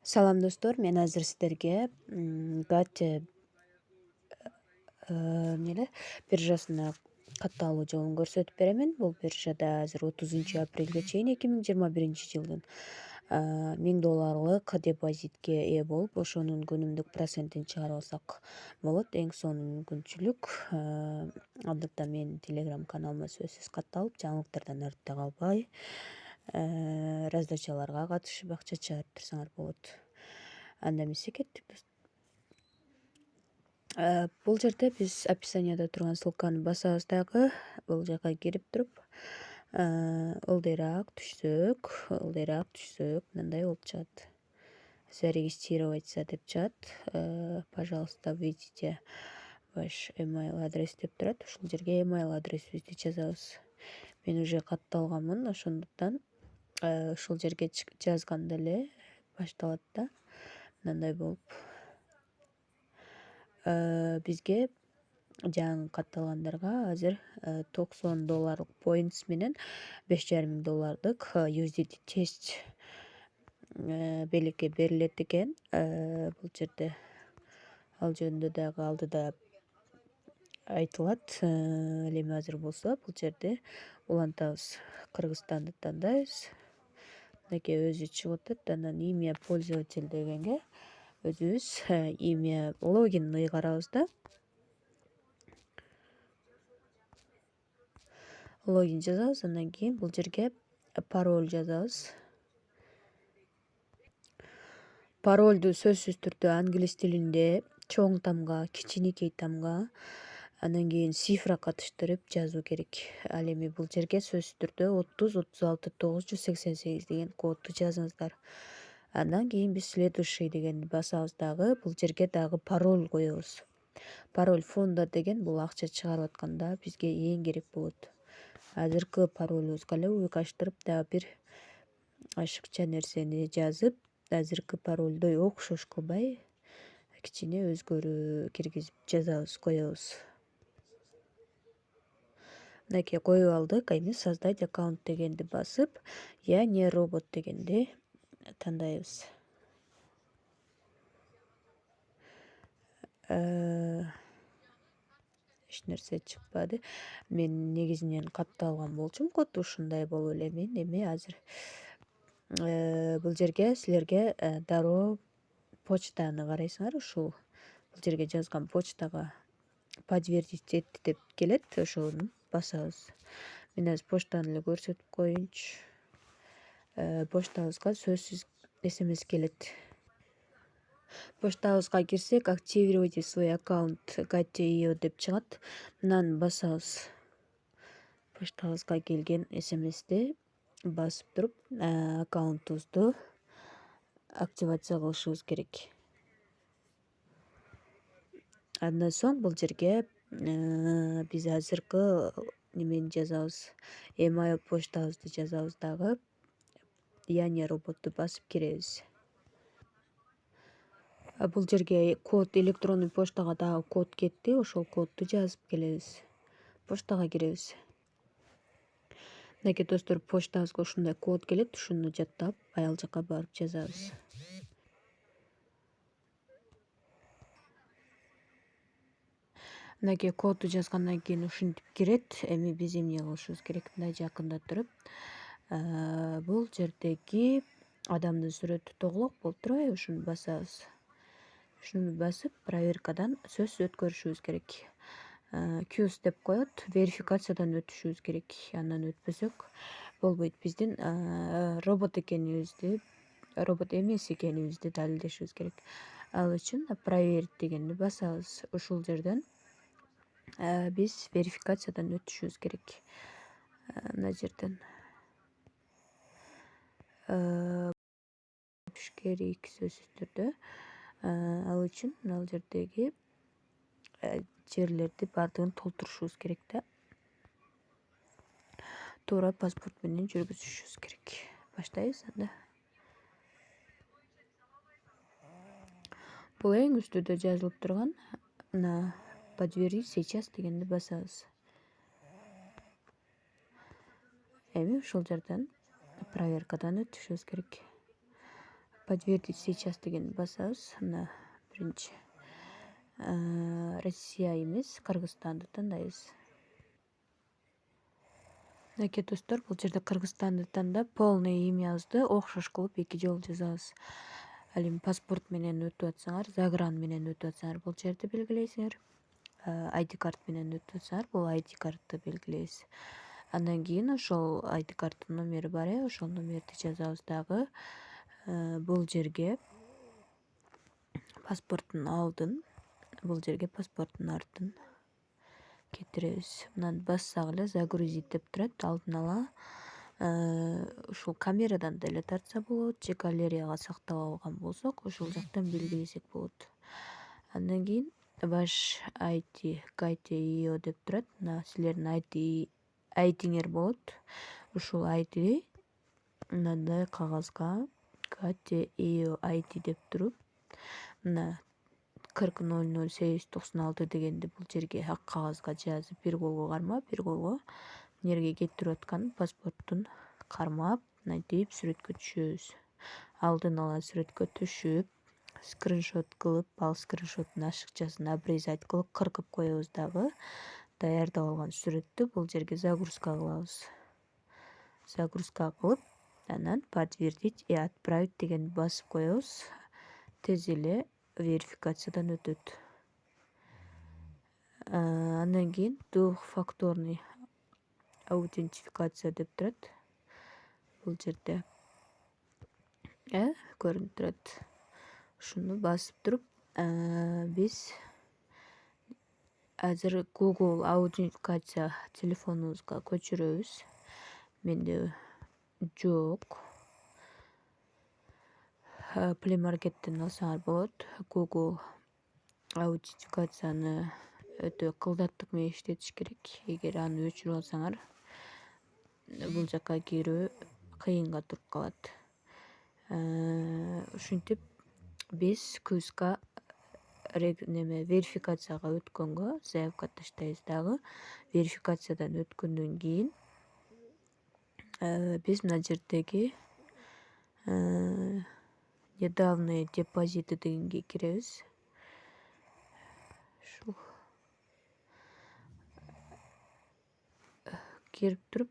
Салам достор, мен азыр сиздерге Gacha биржасына катталуу жолун көрсөтүп беремин. Бул биржада азыр 30 апрелге чейин 2021-жылдын $1000 депозитке ээ болуп, ошонун күнүмдүк процентин чыгарып алсак болот. Эң сонун мүмкүнчүлүк. Андыкта менин телеграм каналыма сөзсүз катталып, жаңылыктардан артта калбай, раздачаларга катышып акча чыгарып турсаңар болот. Анда эмесе кеттик достор. Бул жерде биз описанияда турган ссылканы басабыз дагы, бул жака кирип туруп, ылдыйраак түшсөк, мындай болуп чыгат. Зарегистрироваться деп чыгат. Пожалуйста, введите ваш email адрес деп турат. Ушул жерге email адресибизди жазабыз. Мен уже катталганмын, ошондуктан ушул жерге жазганда эле башталат да. Мындай болуп бизге жаңы катталгандарга азыр $90 points менен $5500 USDT тест белекке берилет экен. Бул жерде ал жөнүндө дагы алдыда айтылат. Ал эми азыр болсо бул жерде улантабыз. Кыргызстанды тандайбыз. Мынакей өзү чыгып атат. Анан имя пользователь дегенге өзүбүз имя логин ыйгарабыз да. Логин жазабыз, андан кийин бул жерге пароль жазабыз. Паролду сөзсүз түрдө англис тилинде чоң тамга, кичинекей тамга, андан кийин цифра катыштырып жазуу керек. Ал эми бул жерге сөзсүз түрдө 30 36 988 деген кодду жазыңыздар. Андан кийин биз следующий дегенди басабыз дагы, бул жерге дагы пароль коебуз. Пароль фонда деген бул акча чыгарып атканда бизге эң керек болот. Азыркы паролубузга эле уйгаштырып дагы бир ашыкча нерсени жазып, азыркы парольдой окшош кылбай, кичине өзгөрүү киргизип жазабыз, коебуз. Мынакей коюп алдык. Эми создать аккаунт дегенди басып, я не робот дегенди тандайбыз. Эч нерсе чыкпады. Мен негизинен катталган болчумун код, ушундай болуп эле мен эми азыр бул жерге силерге дароо почтаны карайсыңар. Ушул бул жерге жазган почтага подтвердить этти деп келет, ошону басабыз. Мен азыр почтаны эле көрсөтүп коеюнчу. Почтабызга сөзсүз SMS келет. Почтабызга кирсек, активируйте свой аккаунт Gacha.io деп чыгат. Мынаны басабыз. Почтабызга келген SMS'ти басып туруп, аккаунтубузду активация кылышыбыз керек. Андан соң бул жерге биз азыркы немени жазабыз. Email почтабызды жазабыз дагы. Я не роботту басып киребиз. Бул жерге код, электронный почтага дагы код кетти. Ошол кодду жазып келебиз. Почтага киребиз. Мынакей достор, почтабызга ушундай код келет. Ушуну жаттап, аял жака барып жазабыз. Мынакей кодду жазгандан кийин ушинтип кирет. Эми биз эмне кылышыбыз керек? Мындай жакында туруп, бул жердеги адамдын сүрөтү тоголок болуп турбайбы? Ушуну басабыз. Ушуну басып, проверкадан сөзсүз өткөрүшүбүз керек. Qs деп коет, верификациядан өтүшүбүз керек. Андан өтпөсөк болбойт. Биздин робот эмес экенибизди далилдешибиз керек. Ал үчүн проверить дегенди басабыз. Ушул жерден биз верификациядан өтүшүбүз керек. Мына жерден керек сөзсүз түрдө. Ал үчүн ал жердеги жерлерди бардыгын толтурушубуз керек да. Туура паспорт менен жүргүзүшүбүз керек. Баштайбыз анда. Бул эң үстүдө жазылып турган мына подтвердить сейчас дегенди басабыз. Эми ушул жерден проверкадан өтүшүбүз керек. подтвердить сейчас дегенди басабыз. Мына биринчи Россия эмес, Кыргызстанды тандайбыз. Мынакей достор, бул жерде Кыргызстанды тандап, полный имябызды окшош кылып 2 жолу жазабыз. Ал эми паспорт менен өтүп атсаңар, загран менен өтүп атсаңар, бул жерди белгилейсиңер. ID карт менен өтүп атсаңар, бул ID картты белгилейсиз. Андан кийин ошол ID карттын номери бар, ошол номерди жазабыз дагы. Бул жерге паспорттун алдын, бул жерге паспорттун артын кетиребиз. Мынаны бассак эле загрузить деп турат, алдын ала ушул камерадан деле тартса болот, же галереяга сактап алган болсок, ошол жактан белгилесек болот. Андан кийин ваш ID KTIO деп турат. Мына силердин айдиңер болот. Ушул ID мындай кагазга KTIO ID деп туруп, мына 40.00.896 дегенди бул жерге ак кагазга жазып, бир колго кармап, бир колго нерге кетирип аткан паспорттун кармап, мынтип сүрөткө түшөбүз. Алдын ала сүрөткө түшүп, скриншот кылып, ал скриншоттун ашыкчасын обрезать кылып, кыркып коебуз дагы. Даярдап алган сүрөттү бул жерге загрузка кылабыз. Загрузка кылып, анан подтвердить и отправить дегенди басып коебуз. Тез эле верификациядан өтөт. Андан кийин двухфакторный аутентификация деп турат. Бул жерде көрүнүп турат. Ушуну басып туруп, биз азыр Google аутентификация телефонубузга көчүрөбүз. Менде жок. Play Market'ten алсаңар болот. Google аутентификацияны өтө кылдаттык менен иштетиш керек. Эгер аны өчүрүп алсаңар, бул жакка кирүү кыйынга туруп калат. Ушинтип биз кызга верификацияга өткөнгө заявка таштайбыз дагы. Верификациядан өткөндөн кийин биз мына жердеги недавние депозиты дегенге киребиз. Ушул кирип туруп,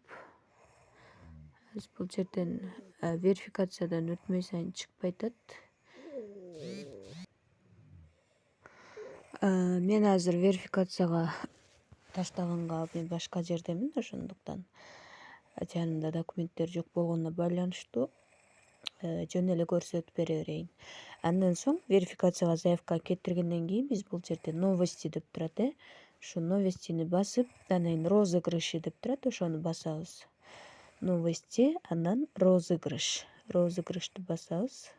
бул жерден верификациядан өтмөй сайын чыкпай атат. Мен азыр верификацияга таштаганга мен башка жердемин, ошондуктан жанымда документтер жок болгонуна байланыштуу жөн эле көрсөтүп бере берейин. Андан соң верификацияга заявка кетиргенден кийин биз бул жерде новости деп турат, Ошо новостини басып, анан розыгрыши деп турат, ошону басабыз. Новости, анан розыгрыш. Розыгрышты басабыз.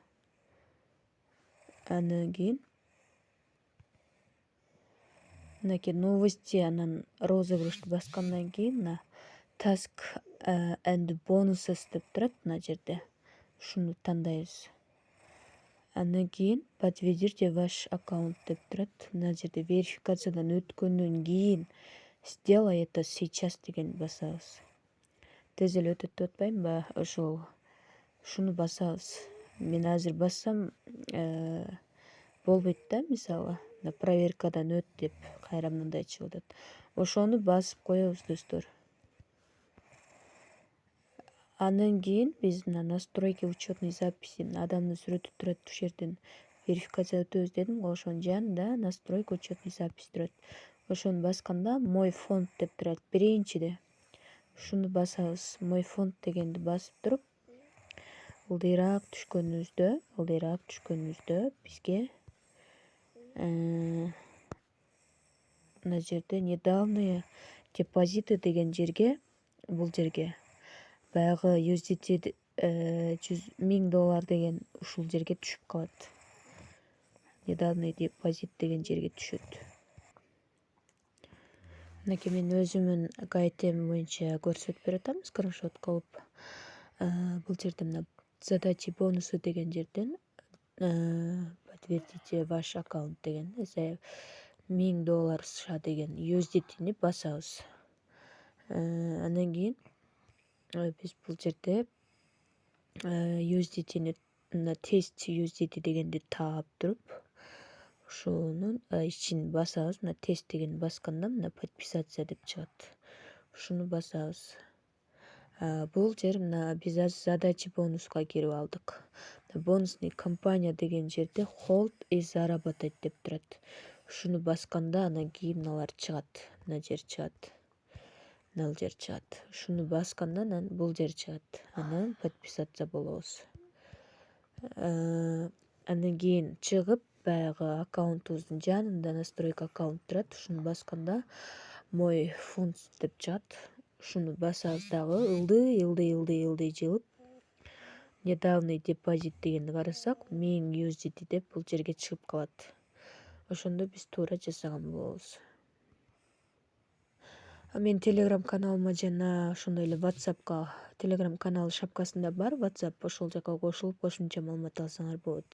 Андан кийин мынакей новости, анан розыгрышты баскандан кийин мына task and bonuses деп турат мына жерде. Ушуну тандайбыз. Андан кийин подтвердите ваш аккаунт деп турат. Мына жерде верификациядан өткөндөн кийин сделай это сейчас деген басабыз. Тез эле өтөт деп атпаймынбы? Ушуну басабыз. Мен азыр бассам болбойт да, мисалы, проверкадан өт деп кайра мындай чыгып атат. Ошону басып коебуз, достор. Андан кийин биз мына настройки учетной записи, адамдын сүрөтү турат, ушул жерден верификация өтөбүз дедим го, ошонун жанында настройка учетной записи турат. Ошону басканда мой фонд деп турат биринчиде. Ушуну басабыз. Мой фонд дегенди басып туруп, ылдыйраак түшкөнүбүздө бизге мына жерде недавние депозиты деген жерге, бул жерге баягы USDT $100,000 деген ушул жерге түшүп калат. Недавний депозит деген жерге түшөт. Мынакей мен өзүмүн гайтем боюнча көрсөтүп бере атам, скриншот кылып. Бул жерде мына задачи бонусы деген жерден подтвердите ваш аккаунт деген $1000 США деген USDT-ни басабыз. Андан кийин биз бул жерде USDT-ни мына тест USDT дегенди таап туруп, ошонун ичин басабыз. Мына тест дегенди басканда мына подписаться деп чыгат. Ушуну басабыз. Бул жер мына биз азыр задача бонуска кирип алдык. Бонусный компания деген жерде hold и заработать деп турат. Ушуну басканда анан кийин мыналар чыгат. Мына жер чыгат. Мына жер чыгат. Ушуну басканда анан бул жер чыгат. Анан подписаться болобуз. Андан кийин чыгып баягы аккаунтубуздун жанында настройка аккаунт турат. Ушуну басканда мой фунds деп чыгат. Ушуну басабыз дагы ылдый жылып недавний депозит дегенди карасак 1000 USDT деп бул жерге чыгып калат. Ошондо биз туура жасаган болобуз. Менин телеграм каналыма жана ошондой эле WhatsAppка телеграм канал шапкасында бар WhatsApp, ошол жака кошулуп кошумча маалымат алсаңар болот.